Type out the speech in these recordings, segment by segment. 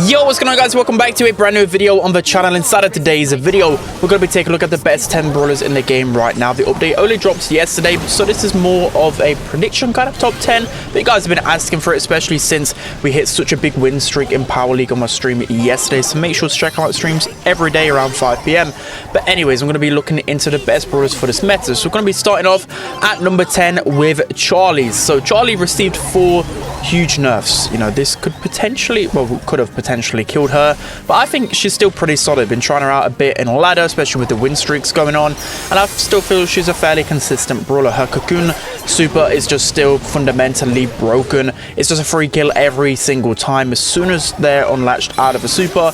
Yo, what's going on, guys? Welcome back to a brand new video on the channel. Inside of today's video, we're going to be taking a look at the best 10 brawlers in the game right now. The update only dropped yesterday, so this is more of a prediction kind of top 10. But you guys have been asking for it, especially since we hit such a big win streak in Power League on my stream yesterday. So make sure to check out streams every day around 5 p.m. But anyways, I'm going to be looking into the best brawlers for this meta. So we're going to be starting off at number 10 with Charlie. So Charlie received 4 huge nerfs. You know, this could potentially, well, could have potentially killed her, but I think she's still pretty solid. Been trying her out a bit in ladder, especially with the win streaks going on, and I still feel she's a fairly consistent brawler. Her cocoon super is just still fundamentally broken. It's just a free kill every single time. As soon as they're unlatched out of a super,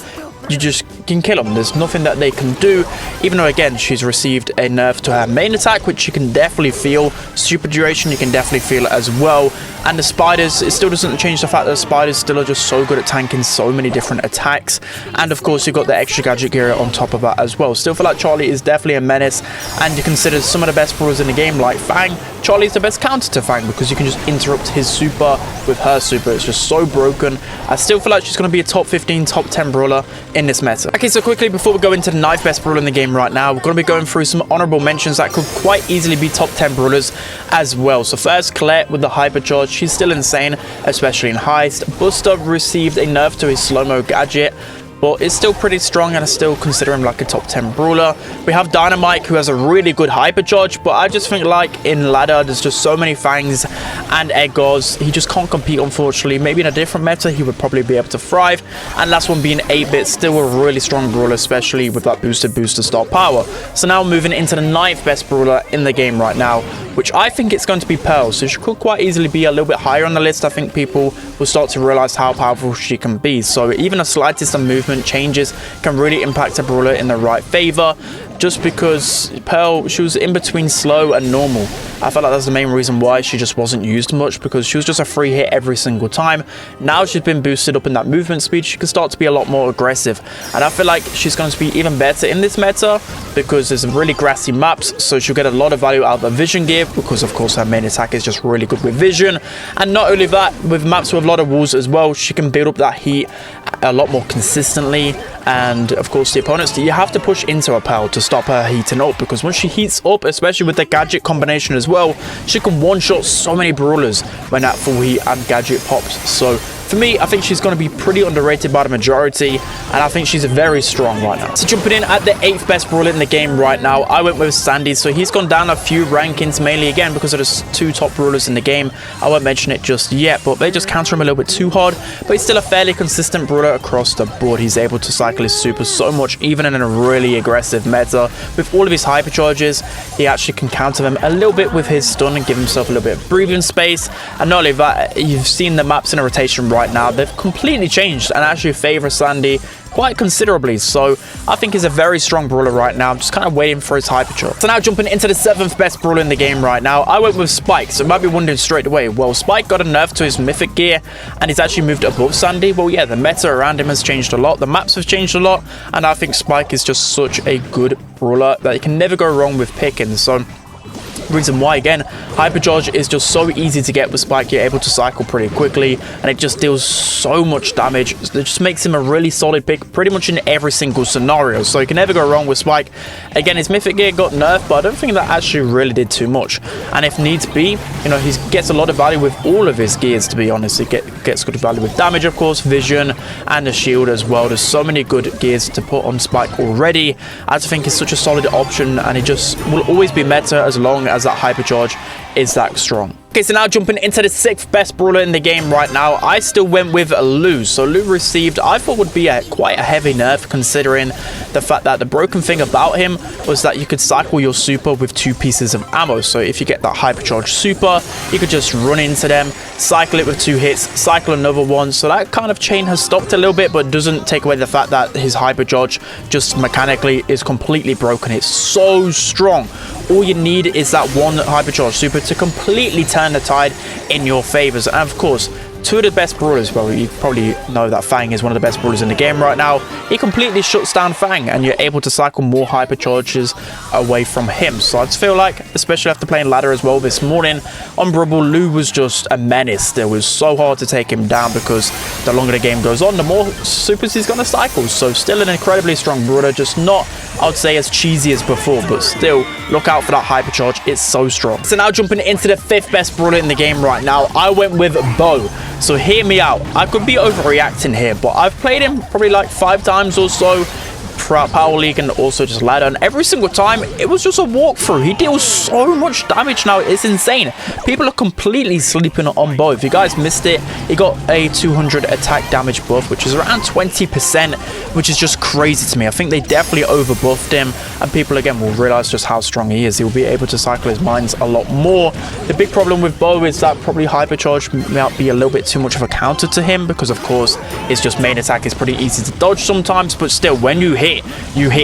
you just can kill them. There's nothing that they can do, even though again she's received a nerf to her main attack, which you can definitely feel. Super duration you can definitely feel as well, and the spiders, it still doesn't change the fact that the spiders still are just so good at tanking so many different attacks. And of course you've got the extra gadget gear on top of that as well. Still feel like Charlie is definitely a menace, and you consider some of the best brawlers in the game like Fang. Charlie's the best counter to Fang because you can just interrupt his super with her super. It's just so broken. I still feel like she's going to be a top 15, top 10 brawler in this meta. Okay, so quickly before we go into the 9th best brawler in the game right now, we're going to be going through some honorable mentions that could quite easily be top 10 brawlers as well. So first, Colette with the hypercharge. She's still insane, especially in heist. Buster received a nerf to his slow-mo gadget, but it's still pretty strong, and I still consider him like a top 10 brawler. We have Dynamite, who has a really good hypercharge, but I just think like in ladder, there's just so many Fangs and Edgars. He just can't compete, unfortunately. Maybe in a different meta, he would probably be able to thrive. And last one being 8-bit, still a really strong brawler, especially with that booster start power. So now moving into the 9th best brawler in the game right now, which I think it's going to be Pearl. So she could quite easily be a little bit higher on the list. I think people will start to realize how powerful she can be. So even the slightest of movement changes can really impact a brawler in the right favor, just because Pearl, she was in between slow and normal. I felt like that's the main reason why she just wasn't used much, because she was just a free hit every single time. Now she's been boosted up in that movement speed, she can start to be a lot more aggressive, and I feel like she's going to be even better in this meta because there's really grassy maps, so she'll get a lot of value out of the vision gear, because of course her main attack is just really good with vision. And not only that, with maps with a lot of walls as well, she can build up that heat a lot more consistently. And of course the opponents, you have to push into her Pearl to stop her heating up, because once she heats up, especially with the gadget combination as well, she can one-shot so many brawlers when that full heat and gadget pops. So for me, I think she's going to be pretty underrated by the majority, and I think she's very strong right now. So jumping in at the 8th best brawler in the game right now, I went with Sandy. So he's gone down a few rankings, mainly again because there's 2 top brawlers in the game. I won't mention it just yet, but they just counter him a little bit too hard. But he's still a fairly consistent brawler across the board. He's able to cycle his super so much, even in a really aggressive meta. With all of his hypercharges, he actually can counter them a little bit with his stun and give himself a little bit of breathing space. And not only that, you've seen the maps in a rotation right now, they've completely changed and actually favor Sandy quite considerably. So I think he's a very strong brawler right now. I'm just kind of waiting for his hypercharge. So now jumping into the 7th best brawler in the game right now, I went with Spike. So you might be wondering straight away, well, Spike got a nerf to his mythic gear and he's actually moved above Sandy. Well, yeah, the meta around him has changed a lot, the maps have changed a lot, and I think Spike is just such a good brawler that you can never go wrong with picking. So reason why, again, hypercharge is just so easy to get with Spike. You're able to cycle pretty quickly, and it just deals so much damage. It just makes him a really solid pick pretty much in every single scenario, so you can never go wrong with Spike. Again, his mythic gear got nerfed, but I don't think that actually really did too much, and if needs be, you know, he gets a lot of value with all of his gears, to be honest. He gets good value with damage, of course, vision, and the shield as well. There's so many good gears to put on Spike already. I just think it's such a solid option, and it just will always be meta as long as that hypercharge is that strong. Okay, so now jumping into the 6th best brawler in the game right now, I still went with Lou. So Lou received, I thought would be quite a heavy nerf, considering the fact that the broken thing about him was that you could cycle your super with 2 pieces of ammo. So if you get that hypercharged super, you could just run into them, cycle it with 2 hits, cycle another one. So that kind of chain has stopped a little bit, but doesn't take away the fact that his hypercharge just mechanically is completely broken. It's so strong. All you need is that one hypercharge super to completely turn the tide in your favors. And of course, two of the best brawlers. Well, you probably know that Fang is one of the best brawlers in the game right now. He completely shuts down Fang, and you're able to cycle more hypercharges away from him. So I just feel like, especially after playing ladder as well this morning on Brawl, Lou was just a menace. It was so hard to take him down because the longer the game goes on, the more supers he's going to cycle. So still an incredibly strong brawler, just not, I would say, as cheesy as before, but still look out for that hypercharge. It's so strong. So now jumping into the 5th best brawler in the game right now, I went with Bo. So hear me out. I could be overreacting here, but I've played him probably like 5 times or so throughout Power League and also just ladder, and every single time it was just a walkthrough. He deals so much damage now, it's insane. People are completely sleeping on Bo. If you guys missed it, he got a 200 attack damage buff, which is around 20%, which is just crazy to me. I think they definitely over buffed him, and people again will realize just how strong he is. He'll be able to cycle his mines a lot more. The big problem with Bo is that probably hypercharge might be a little bit too much of a counter to him, because of course his just main attack is pretty easy to dodge sometimes, but still when you hit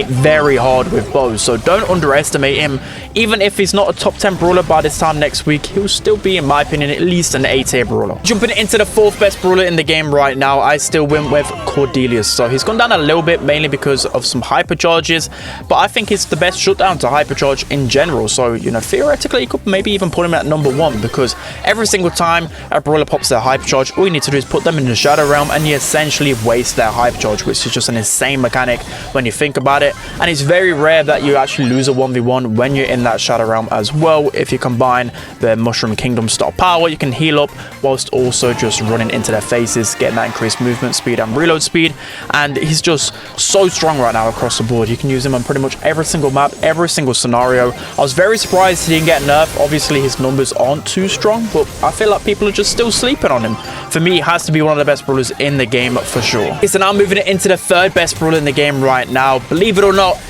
very hard with Bo. So don't underestimate him. Even if he's not a top 10 brawler by this time next week, he'll still be, in my opinion, at least an A-tier brawler. Jumping into the 4th best brawler in the game right now, I still went with Cordelius. So he's gone down a little bit, mainly because of some hypercharges, but I think it's the best shutdown to hypercharge in general. So, you know, theoretically you could maybe even put him at number 1, because every single time a brawler pops their hypercharge, all you need to do is put them in the shadow realm and you essentially waste their hypercharge, which is just an insane mechanic when you think about it. And it's very rare that you actually lose a 1v1 when you're in that shadow realm as well. If you combine the Mushroom Kingdom style power, you can heal up whilst also just running into their faces, getting that increased movement speed and reload speed. And he's just so strong right now across the board. You can use him on pretty much every single map, every single scenario. I was very surprised he didn't get nerfed. Obviously his numbers aren't too strong, but I feel like people are just still sleeping on him. For me, he has to be one of the best brawlers in the game for sure. Okay, so now moving it into the 3rd best brawler in the game right now. Believe it or not,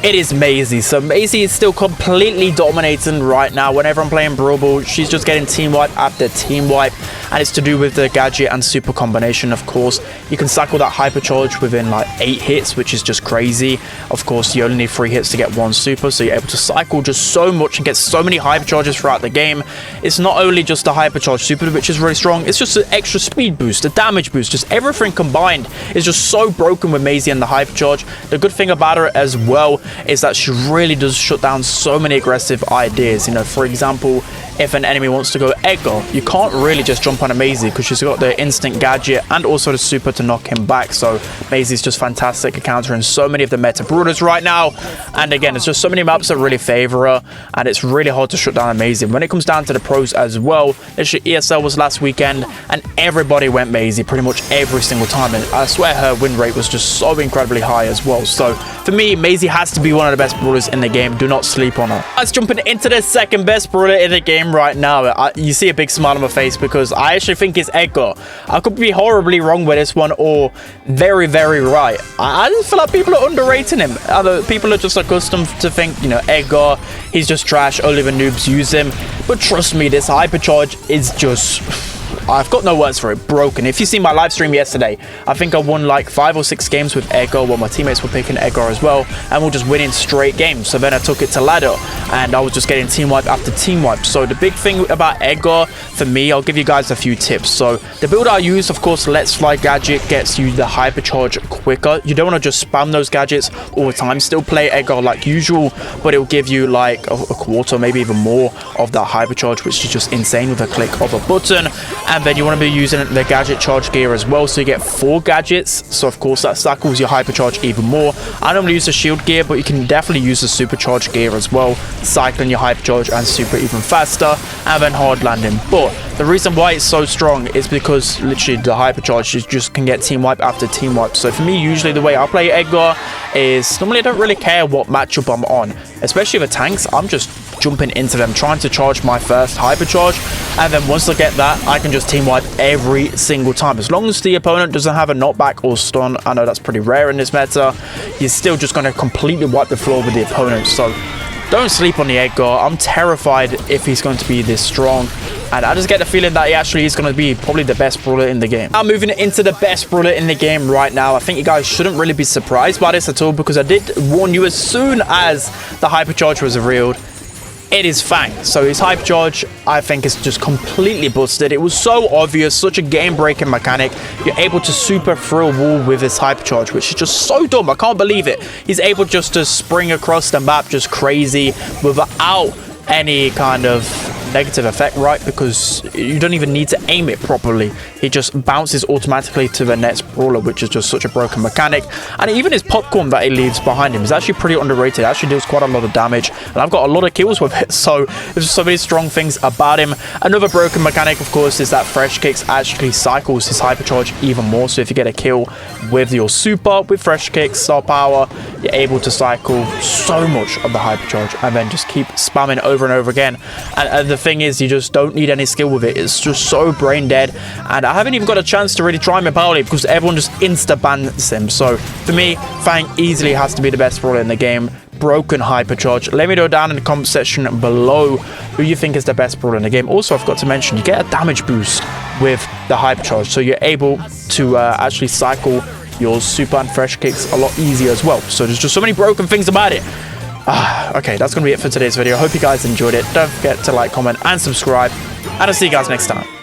it is Maisie. So Maisie is still completely dominating right now. Whenever I'm playing Brawl, she's just getting team wipe after team wipe, and it's to do with the gadget and super combination. Of course, you can cycle that hypercharge within like 8 hits, which is just crazy. Of course, you only need 3 hits to get 1 super, so you're able to cycle just so much and get so many hypercharges throughout the game. It's not only just the hypercharge super, which is really strong, it's just an extra speed boost, a damage boost, just everything combined is just so broken with Maisie and the hypercharge. The good thing about her as well is that she really does shut down so many aggressive ideas. You know, for example, if an enemy wants to go Edgar, you can't really just jump on a Maisie because she's got the instant gadget and also the super to knock him back. So Maisie's just fantastic at countering so many of the meta brawlers right now. And again, it's just so many maps that really favor her, and it's really hard to shut down a Maisie. When it comes down to the pros as well, ESL was last weekend and everybody went Maisie pretty much every single time, and I swear her win rate was just so incredibly high as well. So for me, Maisie has to be one of the best brawlers in the game. Do not sleep on her. Let's jump into the 2nd best brawler in the game right now. You see a big smile on my face because I actually think it's Edgar. I could be horribly wrong with this one or very, very right. I just feel like people are underrating him. People are just accustomed to think, you know, Edgar, he's just trash, only the noobs use him. But trust me, this hypercharge is just... I've got no words for it. Broken. If you see my live stream yesterday, I think I won like 5 or 6 games with Edgar while my teammates were picking Edgar as well, and we're just winning straight games. So then I took it to ladder and I was just getting team wipe after team wipe. So the big thing about Edgar for me, I'll give you guys a few tips. So the build I use, of course, Let's Fly gadget gets you the hypercharge quicker. You don't want to just spam those gadgets all the time. Still play Edgar like usual, but it will give you like a quarter, maybe even more of that hypercharge, which is just insane with a click of a button. And then you want to be using the gadget charge gear as well, so you get 4 gadgets. So of course that cycles your hypercharge even more. I normally use the shield gear, but you can definitely use the supercharge gear as well, cycling your hypercharge and super even faster, and then hard landing. But the reason why it's so strong is because literally the hypercharge, you just can get team wipe after team wipe. So for me, usually the way I play Edgar is normally I don't really care what matchup I'm on, especially with tanks. I'm just jumping into them, trying to charge my first hypercharge, and then once I get that, I can just team wipe every single time. As long as the opponent doesn't have a knockback or stun, I know that's pretty rare in this meta, you're still just going to completely wipe the floor with the opponent. So don't sleep on the Edgar. I'm terrified if he's going to be this strong, and I just get the feeling that he actually is going to be probably the best brawler in the game. Now moving into the best brawler in the game right now, I think you guys shouldn't really be surprised by this at all, because I did warn you as soon as the hypercharge was revealed. it is Fang. So his hyper charge, I think, is just completely busted. It was so obvious, such a game-breaking mechanic. You're able to super through a wall with his hyper charge, which is just so dumb. I can't believe it. He's able just to spring across the map just crazy without any kind of negative effect, right? Because you don't even need to aim it properly. He just bounces automatically to the next brawler, which is just such a broken mechanic. And even his popcorn that he leaves behind him is actually pretty underrated. It actually deals quite a lot of damage, and I've got a lot of kills with it. So there's so many strong things about him. Another broken mechanic, of course, is that fresh kicks actually cycles his hypercharge even more. So if you get a kill with your super, with fresh kicks, star power, you're able to cycle so much of the hypercharge and then just keep spamming over and over again. And the thing is, you just don't need any skill with it. It's just so brain dead, and I haven't even got a chance to really try my Brawler because everyone just insta bans him. So for me, Fang easily has to be the best brawler in the game. Broken hypercharge. Let me know down in the comment section below who you think is the best brawler in the game. Also, I forgot to mention, you get a damage boost with the hypercharge, so you're able to actually cycle your super and fresh kicks a lot easier as well. So there's just so many broken things about it. Okay, that's going to be it for today's video. I hope you guys enjoyed it. Don't forget to like, comment, and subscribe. And I'll see you guys next time.